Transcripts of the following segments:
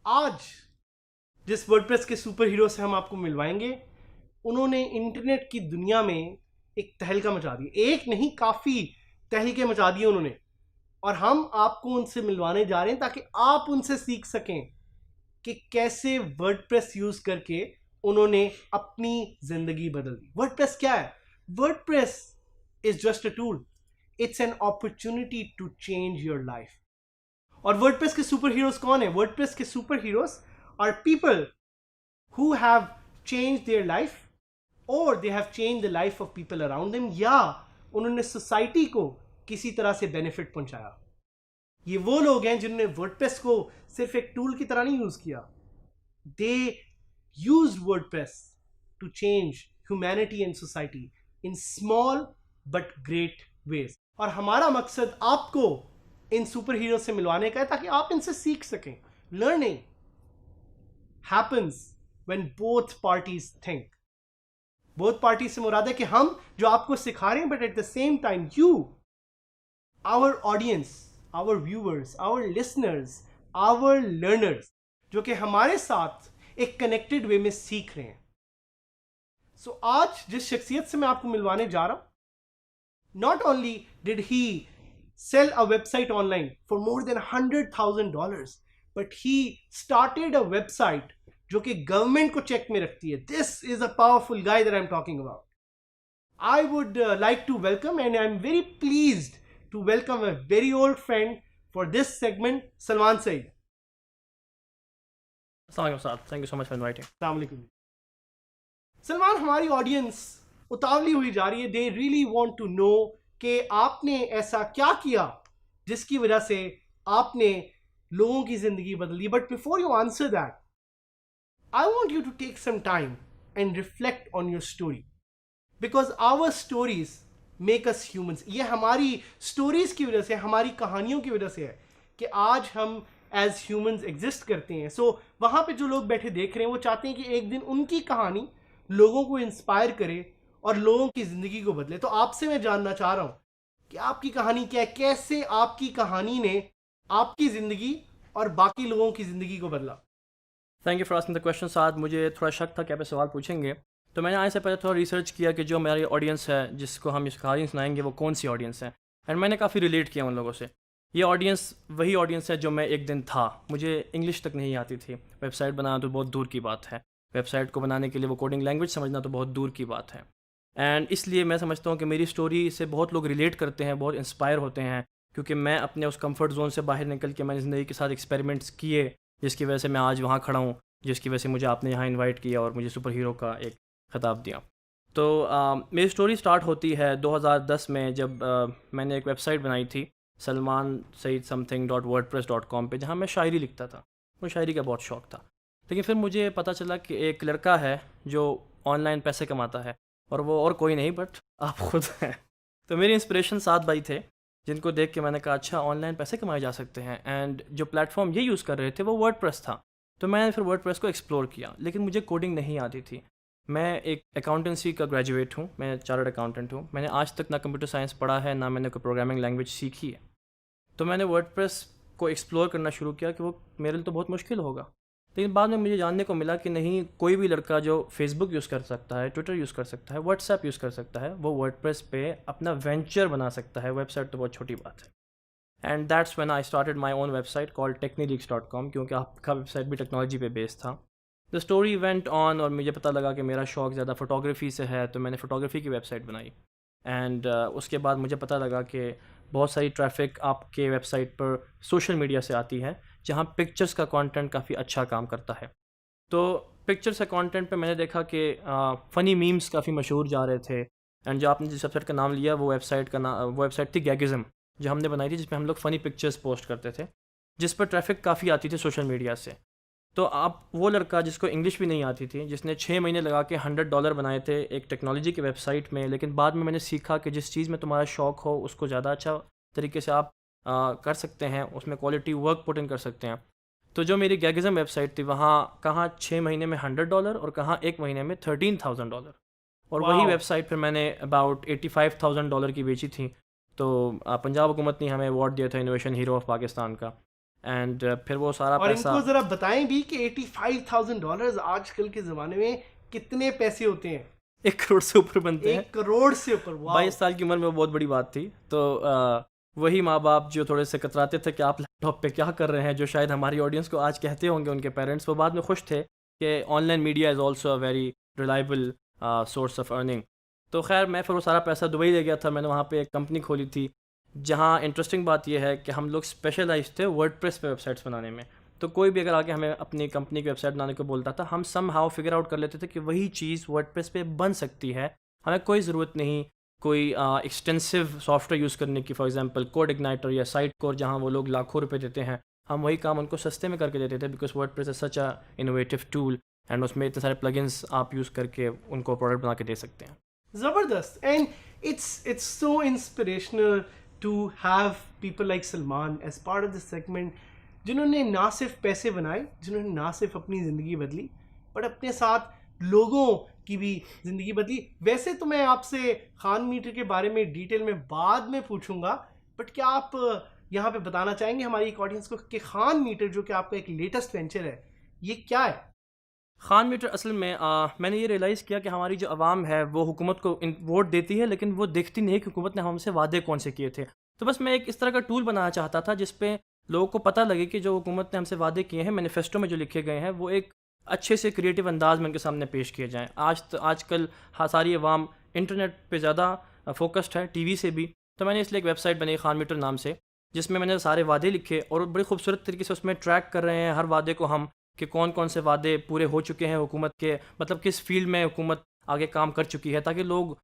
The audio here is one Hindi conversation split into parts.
आज जिस वर्डप्रेस के सुपर हीरो से हम आपको मिलवाएंगे, उन्होंने इंटरनेट की दुनिया में एक तहलका मचा दी। एक नहीं, काफी तहलके मचा दिए उन्होंने, और हम आपको उनसे मिलवाने जा रहे हैं ताकि आप उनसे सीख सकें कि कैसे वर्डप्रेस यूज करके उन्होंने अपनी जिंदगी बदल दी। वर्डप्रेस क्या है? WordPress is just a tool, it's an opportunity to change your life. और वर्डप्रेस के सुपर हीरोज कौन है? वर्डप्रेस के super heroes are people who have change their life, और they have change the life of people around them, या उन्होंने सोसाइटी को किसी तरह से बेनिफिट पहुंचाया। ये वो लोग हैं जिन्होंने वर्डप्रेस को सिर्फ एक टूल की तरह नहीं यूज किया, they used WordPress to change humanity and society in small but great ways. और हमारा मकसद आपको इन सुपर हीरो से मिलवाने का है ताकि आप इनसे सीख सकें। Learning happens when both parties think. Both party से मुराद है कि हम जो आपको सिखा रहे हैं, but at the same time you, our audience, our viewers, our listeners, our learners, जो कि हमारे साथ एक कनेक्टेड वे में सीख रहे हैं। सो आज जिस शख्सियत से मैं आपको मिलवाने जा रहा हूं, not only did he sell a website online for more than $100,000, but he started a website जो कि गवर्नमेंट को चेक में रखती है। This is a powerful guy that I'm talking about. I would like to welcome, and I'm very pleased to welcome a very old friend for this segment, Salman Saeed. Assalamualaikum Ustad. Thank you so much for inviting. Assalamualaikum. Salman, हमारी ऑडियंस उतावली हुई जा रही है। They really want to know कि आपने ऐसा क्या किया जिसकी वजह से आपने लोगों की जिंदगी बदली। But before you answer that, I want you to take some time and reflect on your story, because our stories make us humans. ये हमारी स्टोरीज की वजह से, हमारी कहानियों की वजह से है कि आज हम एज ह्यूमंस एग्जिस्ट करते हैं। सो वहाँ पे जो लोग बैठे देख रहे हैं, वो चाहते हैं कि एक दिन उनकी कहानी लोगों को इंस्पायर करे और लोगों की जिंदगी को बदले। तो आपसे मैं जानना चाह रहा हूं कि आपकी कहानी क्या है, कैसे आपकी कहानी ने आपकी जिंदगी और बाकी लोगों की जिंदगी को बदला। Thank you for asking the question Saad. मुझे थोड़ा शक था कि आप सवाल पूछेंगे, तो मैंने आने से पहले थोड़ा रिसर्च किया कि जो हमारी ऑडियंस है, जिसको हम इस कहानी सुनाएंगे, वो कौन सी ऑडियंस है। एंड मैंने काफ़ी रिलेट किया उन लोगों से। ये ऑडियंस वही ऑडियंस है जो मैं एक दिन था। मुझे इंग्लिश तक नहीं आती थी, वेबसाइट बनाना तो बहुत दूर की बात है। वेबसाइट को बनाने के लिए वो कोडिंग लैंग्वेज समझना तो बहुत दूर की बात है। एंड इसलिए मैं समझता हूँ कि मेरी स्टोरी से बहुत लोग रिलेट करते हैं, बहुत इंस्पायर होते हैं, क्योंकि मैं अपने उस कंफर्ट जोन से बाहर निकल के मैंने ज़िंदगी के साथ एक्सपेरिमेंट्स किए, जिसकी वजह से मैं आज वहाँ खड़ा हूँ, जिसकी वजह से मुझे आपने यहाँ इनवाइट किया और मुझे सुपर हीरो का एक खिताब दिया। तो मेरी स्टोरी स्टार्ट होती है 2010 में, जब मैंने एक वेबसाइट बनाई थी salmansayidSomething.wordpress.com पे, जहाँ मैं शायरी लिखता था। मुझे शायरी का बहुत शौक़ था। लेकिन फिर मुझे पता चला कि एक लड़का है जो ऑनलाइन पैसे कमाता है, और वो और कोई नहीं बट आप खुद हैं। तो मेरी इंस्पिरेशन 7 भाई थे, जिनको देख के मैंने कहा अच्छा, ऑनलाइन पैसे कमाए जा सकते हैं। एंड जो प्लेटफॉर्म ये यूज़ कर रहे थे वो वर्डप्रेस था। तो मैंने फिर वर्डप्रेस को एक्सप्लोर किया, लेकिन मुझे कोडिंग नहीं आती थी। मैं एक अकाउंटेंसी का ग्रेजुएट हूँ, मैं चार्टर्ड अकाउंटेंट हूँ। मैंने आज तक ना कंप्यूटर साइंस पढ़ा है, ना मैंने कोई प्रोग्रामिंग लैंग्वेज सीखी है। तो मैंने वर्डप्रेस को एक्सप्लोर करना शुरू किया कि वो मेरे लिए तो बहुत मुश्किल होगा। लेकिन बाद में मुझे जानने को मिला कि नहीं, कोई भी लड़का जो फेसबुक यूज़ कर सकता है, ट्विटर यूज़ कर सकता है, व्हाट्सएप यूज़ कर सकता है, वो वर्डप्रेस पे अपना वेंचर बना सकता है। वेबसाइट तो बहुत छोटी बात है। And that's when I started my own website called technileaks.com, क्योंकि आपका वेबसाइट भी टेक्नोलॉजी पे बेस्ड था। द स्टोरी वेंट ऑन, और मुझे पता लगा कि मेरा शौक़ ज़्यादा फ़ोटोग्राफी से है, तो मैंने फ़ोटोग्राफी की वेबसाइट बनाई। एंड उसके बाद मुझे पता लगा कि बहुत सारी ट्रैफिक आपके वेबसाइट पर सोशल मीडिया से आती है, जहाँ पिक्चर्स का कंटेंट काफ़ी अच्छा काम करता है। तो पिक्चर्स का कंटेंट पे मैंने देखा कि फ़नी मीम्स काफ़ी मशहूर जा रहे थे। एंड जो आपने जिस वेबसाइट का नाम लिया, वो वेबसाइट थी गैगिज़म, जो हमने बनाई थी, जिसमें हम लोग फ़नी पिक्चर्स पोस्ट करते थे, जिस पर ट्रैफिक काफ़ी आती थी सोशल मीडिया से। तो आप वो लड़का जिसको इंग्लिश भी नहीं आती थी, जिसने 6 महीने लगा के $100 बनाए थे एक टेक्नोलॉजी की वेबसाइट में, लेकिन बाद में मैंने सीखा कि जिस चीज़ में तुम्हारा शौक़ हो उसको ज़्यादा अच्छा तरीके से आप कर सकते हैं, उसमें क्वालिटी वर्क पुट इन कर सकते हैं। तो जो मेरी गैगिज़म वेबसाइट थी वहाँ कहाँ 6 महीने में $100 और कहाँ 1 महीने में $13,000, और वही वाओ। वेबसाइट फिर मैंने अबाउट $85,000 की बेची थी। तो पंजाब हुकूमत ने हमें अवार्ड दिया था इनोवेशन हीरो ऑफ पाकिस्तान का। एंड फिर वो सारा और पैसा इनको जरा बताएं भी कि $85,000 आजकल के ज़माने में कितने पैसे होते हैं? 1 करोड़ से ऊपर बनते हैं। 1 करोड़ से ऊपर। वाह। 22 साल की उम्र में वो बहुत बड़ी बात थी। तो वही माँ बाप जो थोड़े से कतराते थे कि आप लैपटॉप पे क्या कर रहे हैं, जो शायद हमारी ऑडियंस को आज कहते होंगे उनके पेरेंट्स, वो बाद में खुश थे कि online media is also a very reliable source of earning. तो खैर मैं फिर वो सारा पैसा दुबई ले गया था। मैंने वहाँ पे एक कंपनी खोली थी, जहाँ इंटरेस्टिंग बात यह है कि हम लोग स्पेशलाइज थे वर्डप्रेस पे वेबसाइट्स बनाने में। तो कोई भी अगर आके हमें अपनी कंपनी की वेबसाइट बनाने को बोलता था, हम सम हाउ फिगर आउट कर लेते थे कि वही चीज़ वर्डप्रेस पे बन सकती है। हमें कोई ज़रूरत नहीं कोई एक्सटेंसिव सॉफ्टवेयर यूज़ करने की, फॉर एग्जांपल कोड इग्नाइटर या साइट कोर, जहाँ वो लोग लाखों रुपए देते हैं, हम वही काम उनको सस्ते में करके देते थे, because WordPress is such a innovative tool and उसमें इतने सारे प्लगइन्स आप यूज़ करके उनको प्रोडक्ट बना के दे सकते हैं। जबरदस्त। And it's so inspirational to have people like Salman as part of this segment, जिन्होंने ना सिर्फ पैसे बनाए, जिन्होंने ना सिर्फ अपनी ज़िंदगी बदली, बट अपने साथ लोगों की भी ज़िंदगी बदली। वैसे तो मैं आपसे खान मीटर के बारे में डिटेल में बाद में पूछूंगा, बट क्या आप यहाँ पे बताना चाहेंगे हमारी एक ऑडियंस को कि खान मीटर जो कि आपका एक लेटेस्ट वेंचर है, ये क्या है? खान मीटर असल में मैंने ये रियलाइज़ किया कि हमारी जो आवाम है वो हुकूमत को वोट देती है, लेकिन वो देखती नहीं है कि हुकूमत ने हमसे वादे कौन से किए थे। तो बस मैं एक इस तरह का टूल बनाना चाहता था जिस पे लोगों को पता लगे कि जो हुकूमत ने हमसे वादे किए हैं, मैनिफेस्टो में जो लिखे गए हैं, वो एक अच्छे से क्रिएटिव अंदाज में उनके सामने पेश किए जाएँ। आजकल सारी आवाम इंटरनेट पे ज़्यादा फोकस्ड है, टीवी से भी। तो मैंने इसलिए एक वेबसाइट बनाई खान मीटर नाम से, जिसमें मैंने सारे वादे लिखे और बड़ी खूबसूरत तरीके से उसमें ट्रैक कर रहे हैं हर वादे को हम, कि कौन कौन से वादे पूरे हो चुके हैं हुकूमत के, मतलब किस फील्ड में हुकूमत आगे काम कर चुकी है, ताकि लोग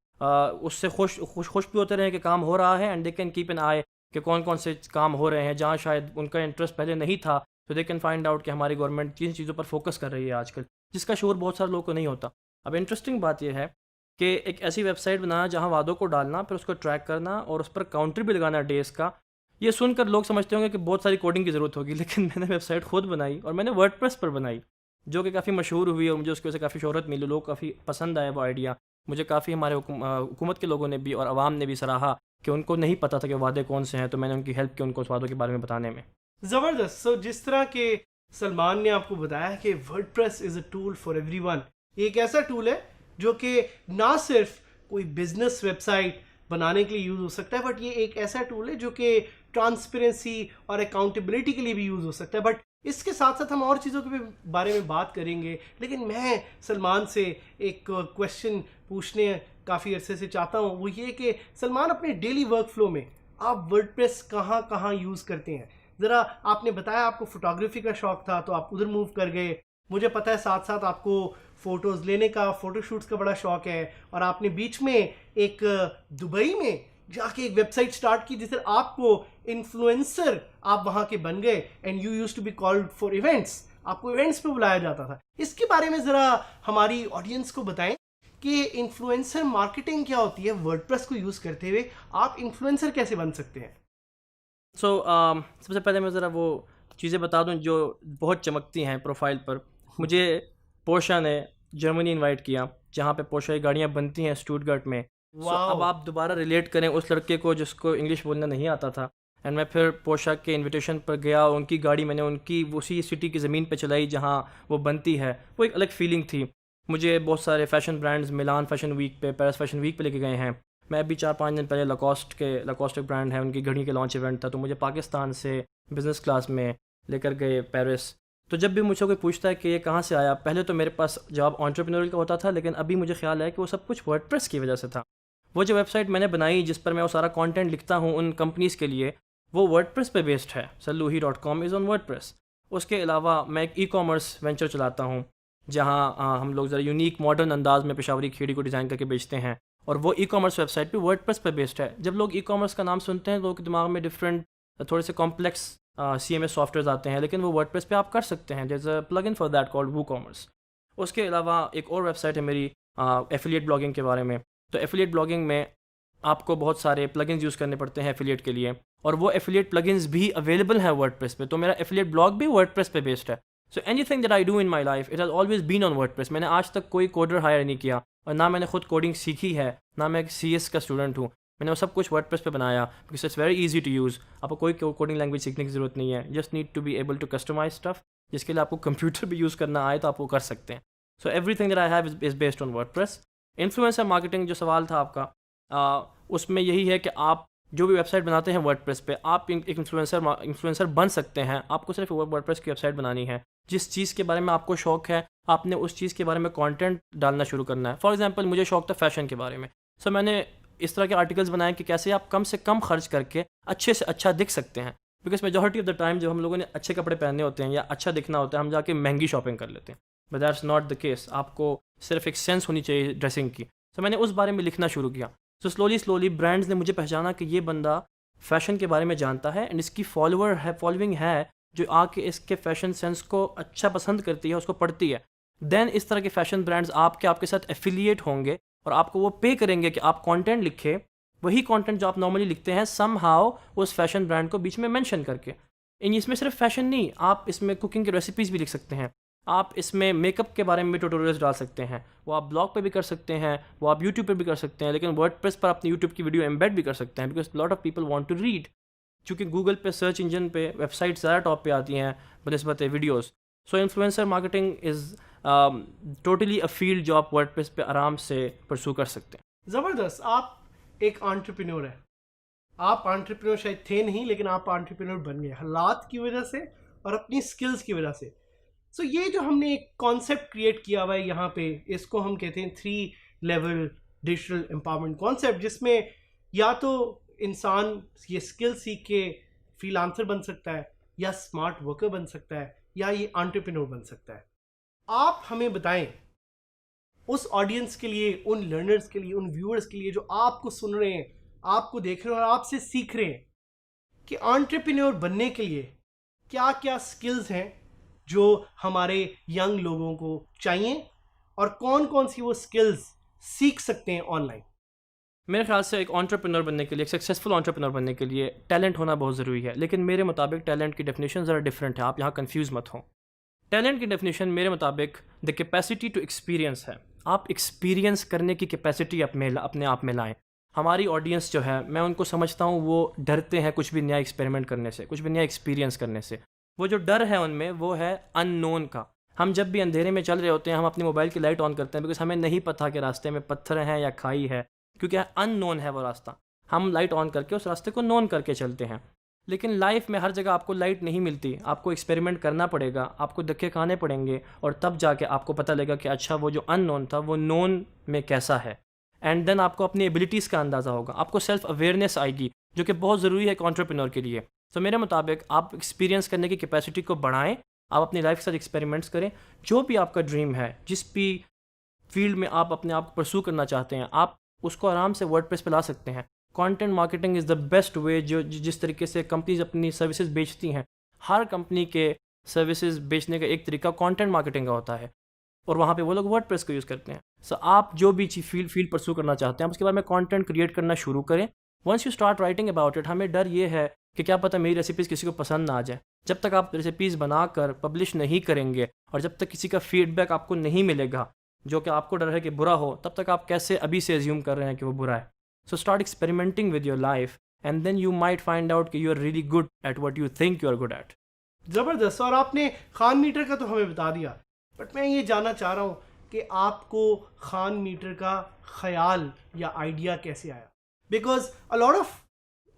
उससे खुश भी होते रहें कि काम हो रहा है, and they can keep an eye कि कौन कौन से काम हो रहे हैं जहाँ शायद उनका इंटरेस्ट पहले नहीं था, तो दे कैन फाइंड आउट कि हमारी गवर्नमेंट किन चीज़ों पर फोकस कर रही है आजकल, जिसका शोर बहुत सारे लोगों को नहीं होता। अब इंटरेस्टिंग बात यह है कि एक ऐसी वेबसाइट बनाना जहाँ वादों को डालना, फिर उसको ट्रैक करना और उस पर काउंटर भी लगाना डेज का। ये सुनकर लोग समझते होंगे कि बहुत सारी कोडिंग की ज़रूरत होगी, लेकिन मैंने वेबसाइट खुद बनाई और मैंने वर्डप्रेस पर बनाई, जो कि काफ़ी मशहूर हुई और मुझे उसकी वजह से काफ़ी शोहरत मिली। लोग काफ़ी पसंद आया वो आइडिया। मुझे काफ़ी हमारे हुकूमत के लोगों ने भी और आवाम ने भी सराहा कि उनको नहीं पता था कि वादे कौन से हैं, तो मैंने उनकी हेल्प की उनको उस वादों के बारे में बताने में। ज़बरदस्त। सो जिस तरह के सलमान ने आपको बताया कि WordPress is a tool for everyone, एक ऐसा टूल है जो कि ना सिर्फ कोई बिजनेस वेबसाइट बनाने के लिए यूज़ हो सकता है, बट ये एक ऐसा टूल है जो कि ट्रांसपेरेंसी और अकाउंटेबिलिटी के लिए भी यूज़ हो सकता है। बट इसके साथ साथ हम और चीज़ों के भी बारे में बात करेंगे, लेकिन मैं सलमान से एक क्वेश्चन पूछने काफ़ी अरसे से चाहता हूँ। वो ये कि सलमान, अपने डेली वर्क फ्लो में आप वर्डप्रेस कहाँ कहाँ यूज़ करते हैं? ज़रा आपने बताया आपको फ़ोटोग्राफी का शौक़ था तो आप उधर मूव कर गए। मुझे पता है साथ साथ आपको फ़ोटोज़ लेने का, फ़ोटोशूट्स का बड़ा शौक़ है, और आपने बीच में एक दुबई में जाके एक वेबसाइट स्टार्ट की जिससे आपको इन्फ्लुएंसर आप वहाँ के बन गए, and you used to be called for events, आपको इवेंट्स पे बुलाया जाता था। इसके बारे में ज़रा हमारी ऑडियंस को बताएं कि इन्फ्लुएंसर मार्केटिंग क्या होती है, वर्डप्रेस को यूज़ करते हुए आप इन्फ्लुएंसर कैसे बन सकते हैं? सबसे पहले मैं ज़रा वो चीज़ें बता दूं जो बहुत चमकती हैं प्रोफाइल पर। मुझे पोर्शा ने जर्मनी इनवाइट किया, जहाँ पे पोर्शा की गाड़ियाँ बनती हैं स्टुटगार्ट में। अब आप दोबारा रिलेट करें उस लड़के को जिसको इंग्लिश बोलना नहीं आता था, एंड मैं फिर पोर्शा के इनविटेशन पर गया, उनकी गाड़ी मैंने उनकी उसी सिटी की ज़मीन पे चलाई जहाँ वो बनती है। वो एक अलग फीलिंग थी। मुझे बहुत सारे फ़ैशन ब्रांड्स मिलान फ़ैशन वीक पे, पेरिस फ़ैशन वीक पे लेके गए हैं। मैं अभी 4-5 दिन पहले लकोस्ट एक ब्रांड है, उनकी घड़ी के लॉन्च इवेंट था, तो मुझे पाकिस्तान से बिज़नेस क्लास में लेकर गए पेरिस। तो जब भी मुझसे कोई पूछता है कि ये कहाँ से आया, पहले तो मेरे पास जवाब एंटरप्रेन्योर का होता था, लेकिन अभी मुझे ख्याल है कि वो सब कुछ वर्डप्रेस की वजह से था। वो जो वेबसाइट मैंने बनाई जिस पर मैं वो सारा कंटेंट लिखता हूँ उन कंपनीज़ के लिए, वो वर्डप्रेस पे बेस्ड है। salluhi.com is on WordPress. उसके अलावा मैं एक ई-कॉमर्स वेंचर चलाता हूँ, जहाँ हम लोग ज़रा यूनिक मॉडर्न अंदाज में पेशावरी खेड़ी को डिज़ाइन करके बेचते हैं, और वो ई-कॉमर्स वेबसाइट भी वर्डप्रेस पे बेस्ड है। जब लोग ई-कॉमर्स का नाम सुनते हैं, लोगों के दिमाग में डिफरेंट थोड़े से कॉम्प्लेक्स CMS सॉफ्टवेयर आते हैं, लेकिन वो वर्डप्रेस पे आप कर सकते हैं। There is a plugin for that called WooCommerce. उसके अलावा एक और वेबसाइट है मेरी एफिलिएट ब्लॉगिंग के बारे में। तो एफिलिएट ब्लॉगिंग में आपको बहुत सारे प्लगइन्स यूज़ करने पड़ते हैं एफिलिएट के लिए, और वो एफिलिएट प्लगइन्स भी अवेलेबल हैं वर्डप्रेस पे। तो मेरा एफिलिएट ब्लॉग भी वर्डप्रेस पे बेस्ड है। So anything that I do in my life it has always been on WordPress. मैंने आज तक कोई कोडर हायर नहीं किया, और ना मैंने खुद कोडिंग सीखी है, ना मैं एक CS का स्टूडेंट हूँ। मैंने वो सब कुछ वर्डप्रेस पे बनाया because it's very easy to use. आपको कोई कोडिंग लैंग्वेज सीखने की ज़रूरत नहीं है, just need to be able to customize stuff. जिसके लिए आपको कंप्यूटर भी यूज़ करना आए तो आप वो कर सकते हैं। So everything that I have is based on WordPress. Influencer marketing जो सवाल था आपका, उसमें यही है कि आप जो भी वेबसाइट बनाते हैं वर्डप्रेस पे, आप एक इन्फ्लुएंसर बन सकते हैं। आपको सिर्फ वर्डप्रेस की वेबसाइट बनानी है। जिस चीज़ के बारे में आपको शौक है, आपने उस चीज़ के बारे में कंटेंट डालना शुरू करना है। फॉर एग्जांपल मुझे शौक था फैशन के बारे में, सो मैंने इस तरह के आर्टिकल्स बनाए कि कैसे आप कम से कम खर्च करके अच्छे से अच्छा दिख सकते हैं। Because majority of the time जब हम लोगों ने अच्छे कपड़े पहने होते हैं या अच्छा दिखना होता है, हम जाके महंगी शॉपिंग कर लेते हैं। But that's not the case. आपको सिर्फ एक सेंस होनी चाहिए ड्रेसिंग की। सो मैंने उस बारे में लिखना शुरू किया। सो स्लोली ब्रांड्स ने मुझे पहचाना कि ये बंदा फ़ैशन के बारे में जानता है एंड इसकी फॉलोइंग है जो आके इसके फ़ैशन सेंस को अच्छा पसंद करती है, उसको पढ़ती है। देन इस तरह के फ़ैशन ब्रांड्स आपके साथ एफिलिएट होंगे और आपको वो पे करेंगे कि आप कंटेंट लिखें, वही कंटेंट जो आप नॉर्मली लिखते हैं समहाउ उस फैशन ब्रांड को बीच में मेंशन करके। इसमें सिर्फ फैशन नहीं, आप इसमें कुकिंग की रेसिपीज़ भी लिख सकते हैं, आप इसमें मेकअप के बारे में भी ट्यूटोरियल्स डाल सकते हैं। वो आप ब्लॉग पे भी कर सकते हैं, वो आप यूट्यूब पे भी कर सकते हैं, लेकिन वर्डप्रेस पर अपनी यूट्यूब की वीडियो एम्बेड भी कर सकते हैं because lot of people want to read. क्योंकि गूगल पे सर्च इंजन पे वेबसाइट ज़्यादा टॉप पे आती हैं बनस्बत videos. So influencer marketing is totally a field जो आप वर्डप्रेस पे आराम से परसू कर सकते हैं। ज़बरदस्त। आप एक एंटरप्रेन्योर हैं। आप एंटरप्रेन्योर शायद थे नहीं, लेकिन आप एंटरप्रेन्योर बन गए हालात की वजह से और अपनी स्किल्स की वजह से। सो ये जो हमने एक कॉन्सेप्ट क्रिएट किया हुआ है यहाँ पे, इसको हम कहते हैं 3 लेवल डिजिटल एम्पावरमेंट कॉन्सेप्ट, जिसमें या तो इंसान ये स्किल सीख के फ्रीलांसर बन सकता है, या स्मार्ट वर्कर बन सकता है, या ये एंटरप्रेन्योर बन सकता है। आप हमें बताएं उस ऑडियंस के लिए, उन लर्नर्स के लिए, उन व्यूअर्स के लिए जो आपको सुन रहे हैं, आपको देख रहे हैं और आपसे सीख रहे हैं, कि एंटरप्रेन्योर बनने के लिए क्या क्या स्किल्स हैं जो हमारे यंग लोगों को चाहिए, और कौन कौन सी वो स्किल्स सीख सकते हैं ऑनलाइन। मेरे ख्याल से एक एंटरप्रेन्योर बनने के लिए, एक सक्सेसफुल एंटरप्रेन्योर बनने के लिए टैलेंट होना बहुत ज़रूरी है। लेकिन मेरे मुताबिक टैलेंट की डेफिनेशन ज़रा डिफरेंट है, आप यहाँ कंफ्यूज मत हो। टैलेंट की डेफिनेशन मेरे मुताबिक द कैपेसिटी टू एक्सपीरियंस है। आप एक्सपीरियंस करने की कैपेसिटी अपने आप में लाएं। हमारी ऑडियंस जो है, मैं उनको समझता हूँ वो डरते हैं कुछ भी नया एक्सपेरिमेंट करने से, कुछ भी नया एक्सपीरियंस करने से। वो जो डर है उनमें वो है अननोन का। हम जब भी अंधेरे में चल रहे होते हैं, हम अपनी मोबाइल की लाइट ऑन करते हैं बिकॉज हमें नहीं पता कि रास्ते में पत्थर हैं या खाई है, क्योंकि अननोन है वो रास्ता। हम लाइट ऑन करके उस रास्ते को नोन करके चलते हैं। लेकिन लाइफ में हर जगह आपको लाइट नहीं मिलती, आपको एक्सपेरिमेंट करना पड़ेगा, आपको धक्के खाने पड़ेंगे, और तब जाके आपको पता लगेगा कि अच्छा वो जो अननोन था वो नोन में कैसा है। एंड देन आपको अपनी एबिलिटीज़ का अंदाज़ा होगा, आपको सेल्फ अवेयरनेस आएगी, जो कि बहुत ज़रूरी है एक एंटरप्रेन्योर के लिए। तो मेरे मुताबिक आप एक्सपीरियंस करने की कैपेसिटी को बढ़ाएं, आप अपनी लाइफ के साथ एक्सपेरिमेंट्स करें। जो भी आपका ड्रीम है, जिस भी फील्ड में आप अपने आप को परसू करना चाहते हैं, आप उसको आराम से वर्डप्रेस पे ला सकते हैं। Content marketing is the best way. जो जिस तरीके से कंपनीज अपनी सर्विसेज बेचती हैं, हर कंपनी के सर्विसेज बेचने का एक तरीका कंटेंट मार्केटिंग का होता है, और वहाँ पे वो लोग वर्डप्रेस को यूज़ करते हैं। सो आप जो भी फील्ड परसू करना चाहते हैं, आप उसके बारे में कंटेंट क्रिएट करना शुरू करें। Once you start writing about it, हमें डर ये है कि क्या पता मेरी रेसिपीज़ किसी को पसंद ना आ जाए। जब तक आप रेसिपीज़ बनाकर पब्लिश नहीं करेंगे और जब तक किसी का फीडबैक आपको नहीं मिलेगा जो कि आपको डर है कि बुरा हो, तब तक आप कैसे अभी से एज्यूम कर रहे हैं कि वो बुरा है। So start experimenting with your life and then you might find out कि you are really good at what you think you are good at. ज़बरदस्त। और आपने खान मीटर का तो हमें बता दिया, बट मैं ये जानना चाह रहा हूँ कि आपको खान मीटर का ख्याल या आइडिया कैसे आया। Because a lot of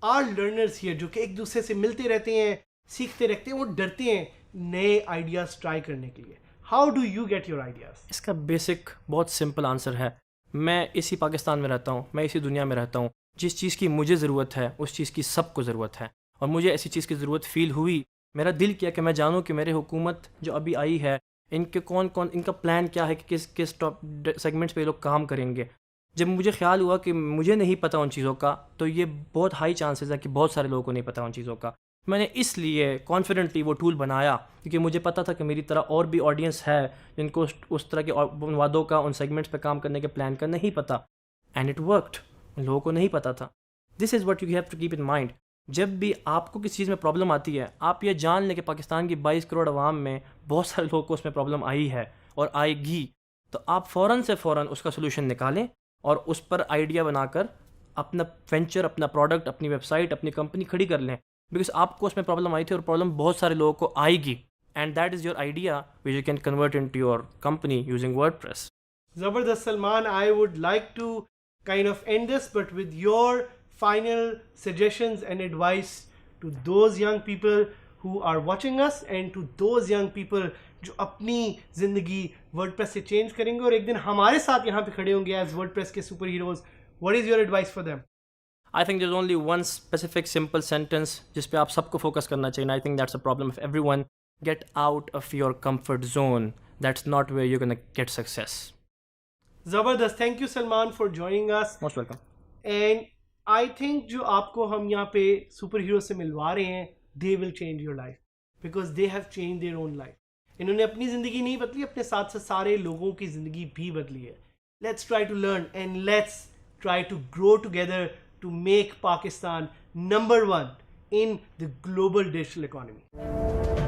our learners here जो कि एक दूसरे से मिलते रहते हैं, सीखते रहते हैं, वो डरते हैं नए आइडियाज़ ट्राई करने के लिए। How do you get your ideas? इसका बेसिक बहुत सिंपल आंसर है, मैं इसी पाकिस्तान में रहता हूँ, मैं इसी दुनिया में रहता हूँ। जिस चीज़ की मुझे ज़रूरत है उस चीज़ की सबको ज़रूरत है, और मुझे ऐसी चीज़ की ज़रूरत फ़ील हुई, मेरा दिल किया कि मैं जानूँ कि मेरे हुकूमत जो अभी आई है, इनके कौन इनका प्लान क्या है कि किस टॉप सेगमेंट्स पे ये लोग काम करेंगे। जब मुझे ख्याल हुआ कि मुझे नहीं पता उन चीज़ों का, तो ये बहुत हाई चांसेस है कि बहुत सारे लोगों को नहीं पता उन चीज़ों का। मैंने इसलिए कॉन्फिडेंटली वो टूल बनाया क्योंकि मुझे पता था कि मेरी तरह और भी ऑडियंस है जिनको उस तरह के उन वादों का, उन सेगमेंट्स पे काम करने के प्लान का नहीं पता, एंड इट वर्कड। उन लोगों को नहीं पता था। This is what you have to keep in mind. जब भी आपको किसी चीज़ में प्रॉब्लम आती है, आप ये जान लें कि पाकिस्तान की 22 करोड़ आवाम में बहुत सारे लोगों को उसमें प्रॉब्लम आई है और आएगी, तो आप फ़ौरन से फ़ौरन उसका सोल्यूशन निकालें और उस पर आइडिया बनाकर अपना वेंचर, अपना प्रोडक्ट, अपनी वेबसाइट, अपनी कंपनी खड़ी कर लें। बिकॉज आपको उसमें प्रॉब्लम आई थी और प्रॉब्लम बहुत सारे लोगों को आएगी, and that is your idea which you can convert into your company using WordPress. Zabardast Salman, I would like to kind of end this, but with your final suggestions and advice to those young people who are watching us and to those young people जो अपनी ज़िंदगी वर्डप्रेस से चेंज करेंगे और एक दिन हमारे साथ यहाँ पे खड़े होंगे एज वर्डप्रेस के super heroes, what is your advice for them? I think there is only one specific simple sentence जिस पे आप सबको फोकस करना चाहिए। I think that's a problem of everyone. Get out of your comfort zone. That's not where you gonna get success. ज़बरदस्त, thank you Salman for joining us. Most welcome. And I think जो आपको हम यहाँ पे सुपर हीरो से मिलवा रहे हैं, they will change your life because they have change their own life. इन्होंने अपनी ज़िंदगी नहीं बदली, अपने साथ साथ सारे लोगों की ज़िंदगी भी बदली है। Let's try to learn and let's try to grow together to make Pakistan number one in the global digital economy.